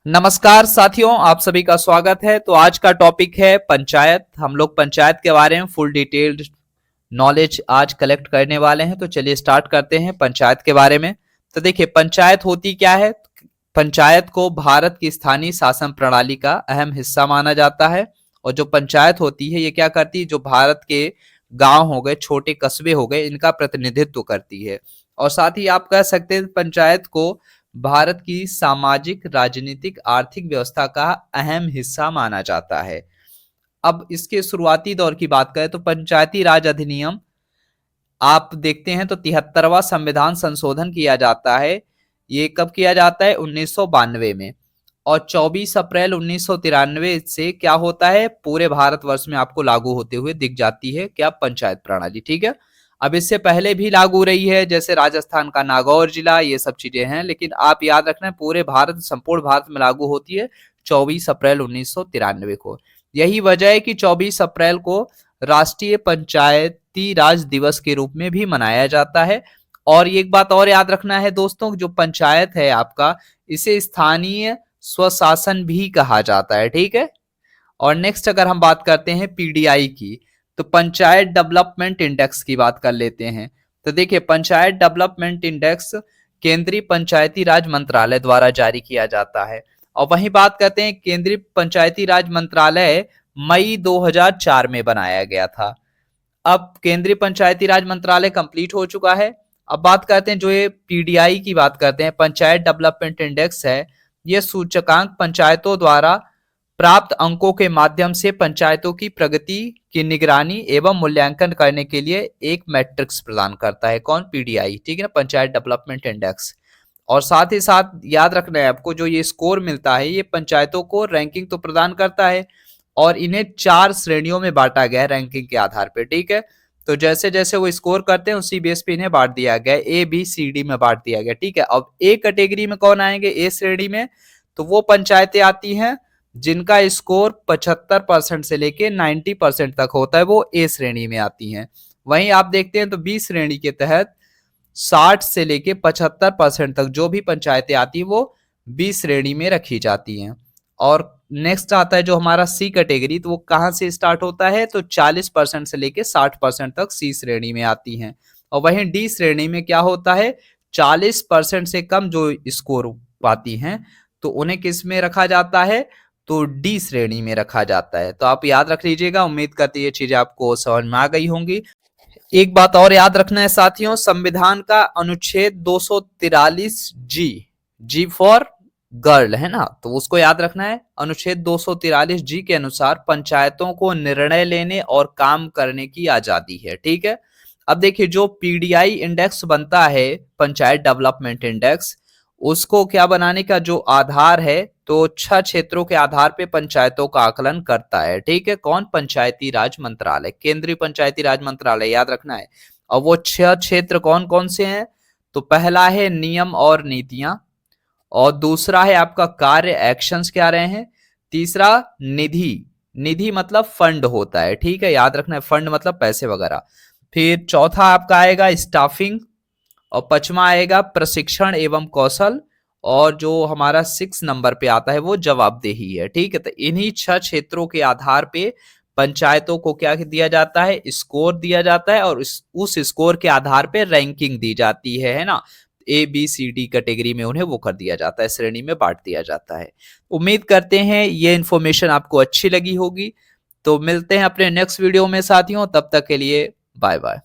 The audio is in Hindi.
नमस्कार साथियों, आप सभी का स्वागत है। तो आज का टॉपिक है पंचायत। हम लोग पंचायत के बारे में फुल डिटेल्ड नॉलेज आज कलेक्ट करने वाले हैं। तो चलिए स्टार्ट करते हैं पंचायत के बारे में। तो देखिए, पंचायत होती क्या है। पंचायत को भारत की स्थानीय शासन प्रणाली का अहम हिस्सा माना जाता है। और जो पंचायत होती है ये क्या करती है, जो भारत के गांव हो गए, छोटे कस्बे हो गए, इनका प्रतिनिधित्व करती है। और साथ ही आप कह सकते हैं पंचायत को भारत की सामाजिक, राजनीतिक, आर्थिक व्यवस्था का अहम हिस्सा माना जाता है। अब इसके शुरुआती दौर की बात करें तो पंचायती राज अधिनियम आप देखते हैं तो 73वां संविधान संशोधन किया जाता है। ये कब किया जाता है? 1992 में। और 24 अप्रैल 1993 से क्या होता है, पूरे भारतवर्ष में आपको लागू होते हुए दिख जाती है क्या, पंचायत प्रणाली। ठीक है। अब इससे पहले भी लागू रही है, जैसे राजस्थान का नागौर जिला, ये सब चीजें हैं। लेकिन आप याद रखना, पूरे भारत, संपूर्ण भारत में लागू होती है 24 अप्रैल 1993 को। यही वजह है कि 24 अप्रैल को राष्ट्रीय पंचायती राज दिवस के रूप में भी मनाया जाता है। और एक बात और याद रखना है दोस्तों, जो पंचायत है आपका, इसे स्थानीय स्वशासन भी कहा जाता है। ठीक है। और नेक्स्ट अगर हम बात करते हैं पीडीआई की, तो पंचायत डेवलपमेंट इंडेक्स की बात कर लेते हैं। तो देखिए, पंचायत डेवलपमेंट इंडेक्स केंद्रीय पंचायती राज मंत्रालय द्वारा जारी किया जाता है। और वहीं बात करते हैं, केंद्रीय पंचायती राज मंत्रालय मई 2004 में बनाया गया था। अब केंद्रीय पंचायती राज मंत्रालय कंप्लीट हो चुका है। अब बात करते हैं, जो ये पीडीआई की बात करते हैं, पंचायत डेवलपमेंट इंडेक्स है, यह सूचकांक पंचायतों द्वारा प्राप्त अंकों के माध्यम से पंचायतों की प्रगति की निगरानी एवं मूल्यांकन करने के लिए एक मैट्रिक्स प्रदान करता है। कौन? पीडीआई। ठीक है ना, पंचायत डेवलपमेंट इंडेक्स। और साथ ही साथ याद रखना है आपको, जो ये स्कोर मिलता है ये पंचायतों को रैंकिंग तो प्रदान करता है, और इन्हें 4 श्रेणियों में बांटा गया है रैंकिंग के आधार पर। ठीक है। तो जैसे जैसे वो स्कोर करते हैं उसी बेस पे इन्हें बांट दिया गया, ए बी सी डी में बांट दिया गया। ठीक है। अब ए कैटेगरी में कौन आएंगे? ए श्रेणी में तो वो पंचायतें आती हैं जिनका स्कोर 75% से लेके 90% तक होता है, वो ए श्रेणी में आती हैं। वहीं आप देखते हैं तो बी श्रेणी के तहत 60 से लेके 75% तक जो भी पंचायतें आती है वो बी श्रेणी में रखी जाती हैं। और नेक्स्ट आता है जो हमारा सी कैटेगरी, तो वो कहां से स्टार्ट होता है? तो 40% से लेके 60% तक सी श्रेणी में आती हैं। और वहीं डी श्रेणी में क्या होता है, 40% से कम जो स्कोर पाती हैं तो उन्हें किस में रखा जाता है? तो डी श्रेणी में रखा जाता है। तो आप याद रख लीजिएगा। उम्मीद करती है ये चीजें आपको समझ में आ गई होंगी। एक बात और याद रखना है साथियों, संविधान का अनुच्छेद 243 जी, जी फॉर गर्ल है ना, तो उसको याद रखना है। अनुच्छेद 243 जी के अनुसार पंचायतों को निर्णय लेने और काम करने की आजादी है। ठीक है। अब देखिए, जो पीडीआई इंडेक्स बनता है, पंचायत डेवलपमेंट इंडेक्स, उसको क्या बनाने का जो आधार है, तो 6 क्षेत्रों के आधार पे पंचायतों का आकलन करता है। ठीक है। कौन? पंचायती राज मंत्रालय, केंद्रीय पंचायती राज मंत्रालय, याद रखना है। और वो 6 क्षेत्र कौन कौन से हैं? तो पहला है नियम और नीतियां, और दूसरा है आपका कार्य, एक्शंस क्या रहे हैं। तीसरा निधि, निधि मतलब फंड होता है। ठीक है, याद रखना है, फंड मतलब पैसे वगैरह। फिर चौथा आपका आएगा स्टाफिंग, और पांचवा आएगा प्रशिक्षण एवं कौशल, और जो हमारा 6 नंबर पे आता है वो जवाबदेही है। ठीक है। तो इन्हीं 6 क्षेत्रों के आधार पे पंचायतों को क्या दिया जाता है? स्कोर दिया जाता है, और उस स्कोर के आधार पे रैंकिंग दी जाती है ना। A B C D category में उन्हें वो कर दिया जाता है, श्रेणी में बांट दिया जाता है। उम्मीद करते हैं ये इन्फॉर्मेशन आपको अच्छी लगी होगी। तो मिलते हैं अपने नेक्स्ट वीडियो में साथियों, तब तक के लिए बाय बाय।